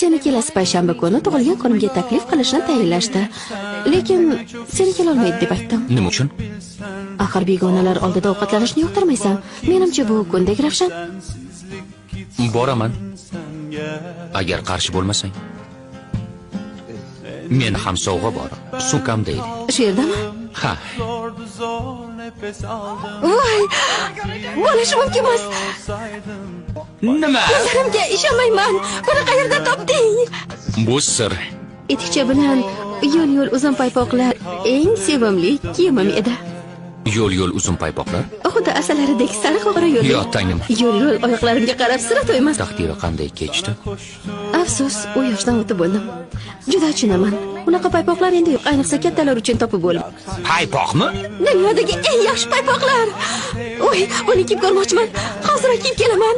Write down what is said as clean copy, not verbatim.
Seni kelasi payshanba kuni tug'ilgan kunimga taklif qilishni tayinlashdi. Lekin seni kelolmaydi deb aytdim. Nima uchun? Axir begonalar oldida ovqatlanishni yoqtirmaysan. Menimcha bu kundek Ravshan. Boraman. Agar qarshi bo'lmasang. Men ham sovg'a bor. Sumkamda edi. Shu yerdami? Ha. Voy! Bo'lishi mumkin emas. Nima? Ko'zlarimga ishonmayman. Buni qayerdan topding? Bu sir. Etikcha bilan yo'l-yo'l uzun paypoqlar eng sevimli kiyimim edi. Yo'l-yo'l uzun paypoqlar. Xuddi asalaridek sariq qora yo'l. Yo tangrim. Yo'l-yo'l oyoqlarimga qarab sira to'ymas. Taqdiri qanday kechdi? Afsus, u yoshdan o'tib bo'ldim. Juda achinaman. Unaqa paypoqlar endi yo'q, ayniqsa kattalar uchun topib bo'lim. Paypoqmi? Dunyodagi eng yaxshi paypoqlar. Voy, buni kiyib ko'rmoqchiman. Hozir kiyib kelaman.